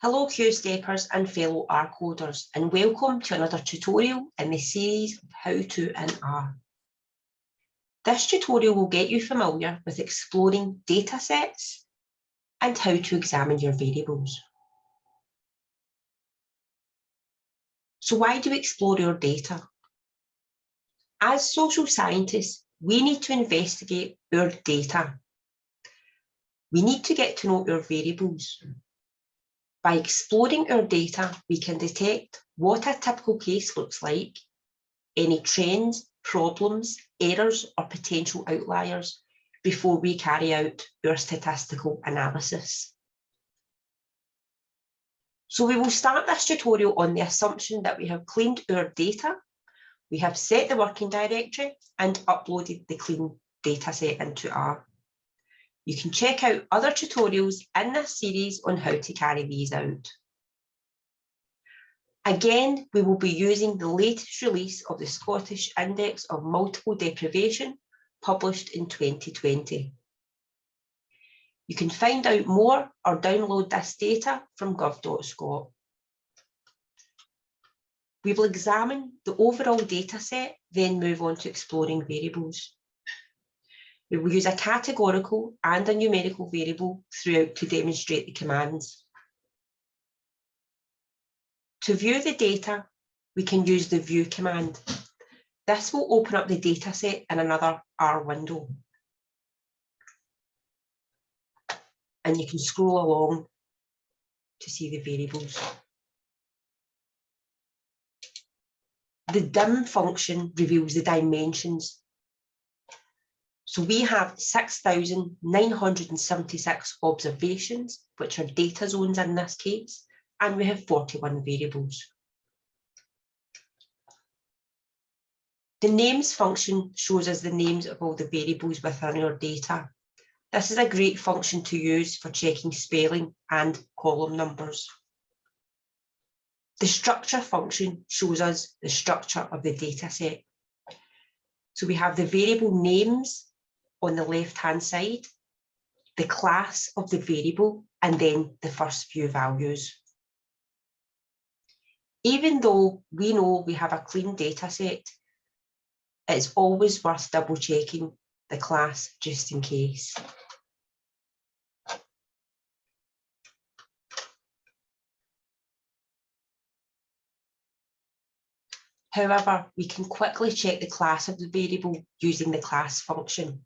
Hello Q-steppers and fellow R-coders, and welcome to another tutorial in the series of How to in R. This tutorial will get you familiar with exploring datasets and how to examine your variables. So why do we explore our data? As social scientists, we need to investigate our data. We need to get to know our variables. By exploring our data, we can detect what a typical case looks like, any trends, problems, errors, or potential outliers before we carry out our statistical analysis. So we will start this tutorial on the assumption that we have cleaned our data, we have set the working directory and uploaded the clean dataset into R. You can check out other tutorials in this series on how to carry these out. Again, we will be using the latest release of the Scottish Index of Multiple Deprivation, published in 2020. You can find out more or download this data from gov.scot. We will examine the overall dataset, then move on to exploring variables. We will use a categorical and a numerical variable throughout to demonstrate the commands. To view the data, we can use the view command. This will open up the dataset in another R window. And you can scroll along to see the variables. The dim function reveals the dimensions. So we have 6,976 observations, which are data zones in this case, and we have 41 variables. The names function shows us the names of all the variables within our data. This is a great function to use for checking spelling and column numbers. The structure function shows us the structure of the dataset. So we have the variable names on the left-hand side, the class of the variable, and then the first few values. Even though we know we have a clean dataset, it's always worth double-checking the class just in case. However, we can quickly check the class of the variable using the class function.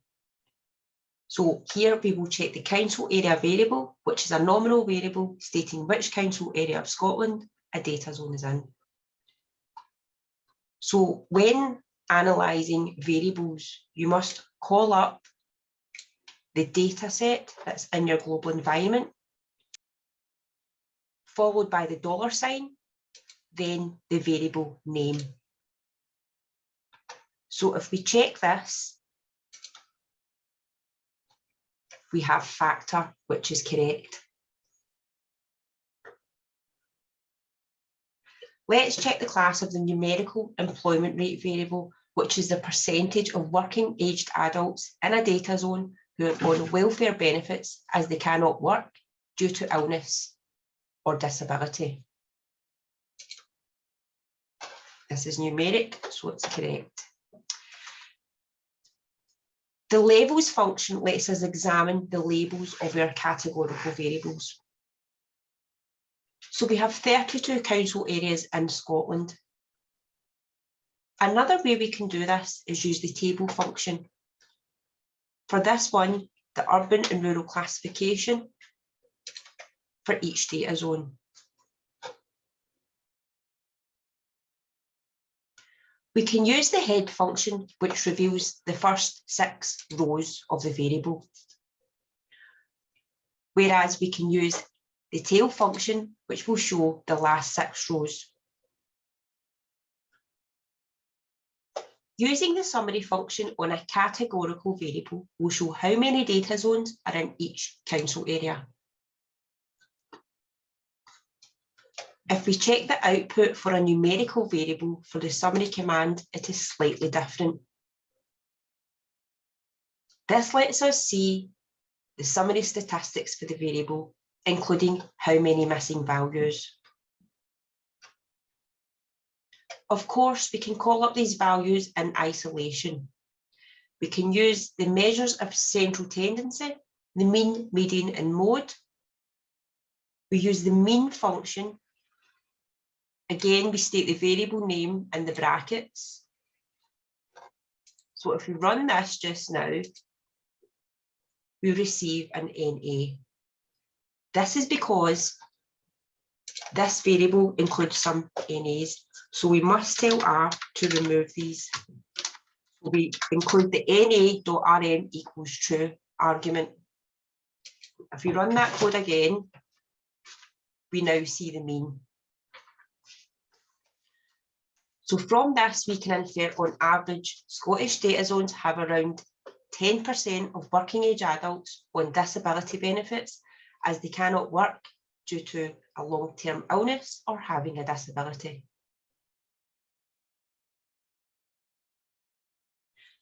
So here we will check the council area variable, which is a nominal variable stating which council area of Scotland a data zone is in. So when analysing variables, you must call up the data set that's in your global environment, followed by the $sign, then the variable name. So if we check this, we have factor, which is correct. Let's check the class of the numerical employment rate variable, which is the percentage of working aged adults in a data zone who are on welfare benefits as they cannot work due to illness or disability. This is numeric, so it's correct. The labels function lets us examine the labels of our categorical variables. So we have 32 council areas in Scotland. Another way we can do this is use the table function. For this one, the urban and rural classification for each data zone. We can use the head function, which reveals the first 6 rows of the variable. Whereas we can use the tail function, which will show the last 6 rows. Using the summary function on a categorical variable will show how many data zones are in each council area. If we check the output for a numerical variable for the summary command, it is slightly different. This lets us see the summary statistics for the variable including how many missing values. Of course, we can call up these values in isolation. We can use the measures of central tendency, the mean, median, and mode. We use the mean function. Again, we state the variable name in the brackets. So if we run this just now, we receive an NA. This is because this variable includes some NAs, so we must tell R to remove these. We include the NA.rm equals true argument. If we run that code again, we now see the mean. So from this, we can infer on average, Scottish data zones have around 10% of working age adults on disability benefits as they cannot work due to a long-term illness or having a disability.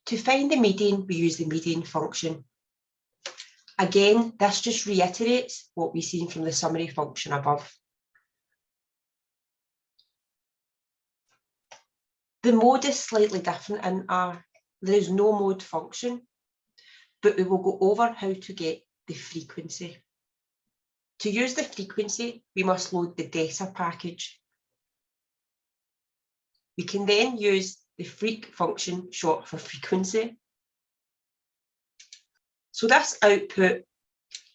To find the median, we use the median function. Again, this just reiterates what we've seen from the summary function above. The mode is slightly different in R. There is no mode function, but we will go over how to get the frequency. To use the frequency, we must load the data package. We can then use the freq function, short for frequency. So this output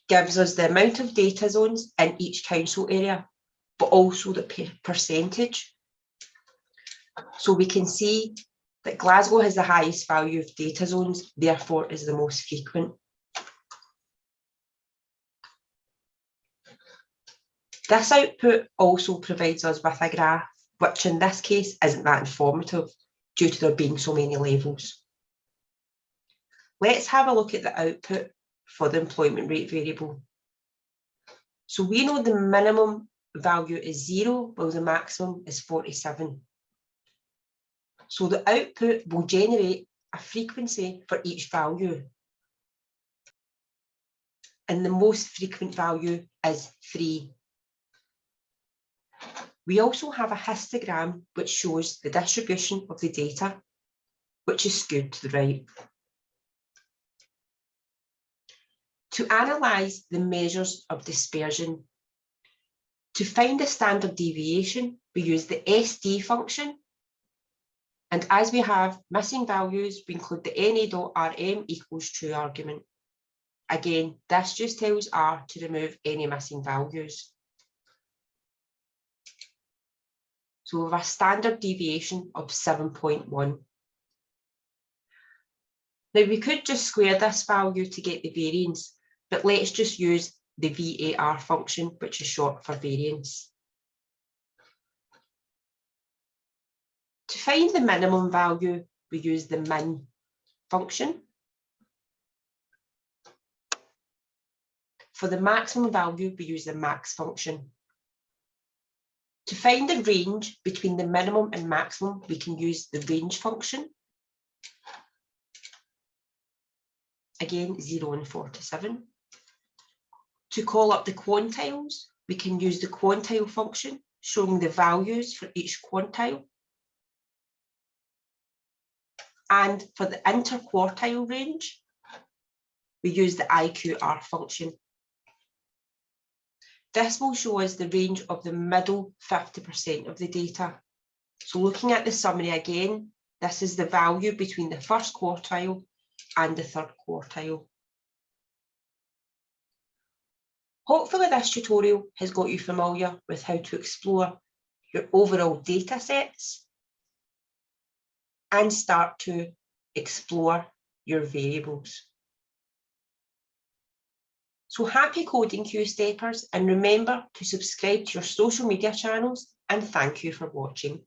gives us the amount of data zones in each council area, but also the percentage. So we can see that Glasgow has the highest value of data zones, therefore is the most frequent. This output also provides us with a graph, which in this case isn't that informative due to there being so many levels. Let's have a look at the output for the employment rate variable. So we know the minimum value is 0, while the maximum is 47. So the output will generate a frequency for each value. And the most frequent value is 3. We also have a histogram which shows the distribution of the data, which is skewed to the right. To analyse the measures of dispersion, to find the standard deviation, we use the SD function. And as we have missing values, we include the NA.rm equals true argument. Again, this just tells R to remove any missing values. So we have a standard deviation of 7.1. Now we could just square this value to get the variance, but let's just use the VAR function, which is short for variance. To find the minimum value, we use the min function. For the maximum value, we use the max function. To find the range between the minimum and maximum, we can use the range function. Again, 0 and 47. To call up the quantiles, we can use the quantile function, showing the values for each quantile. And for the interquartile range, we use the IQR function. This will show us the range of the middle 50% of the data. So looking at the summary again, this is the value between the first quartile and the third quartile. Hopefully this tutorial has got you familiar with how to explore your overall data sets and start to explore your variables. So happy coding, Q-steppers, and remember to subscribe to your social media channels, and thank you for watching.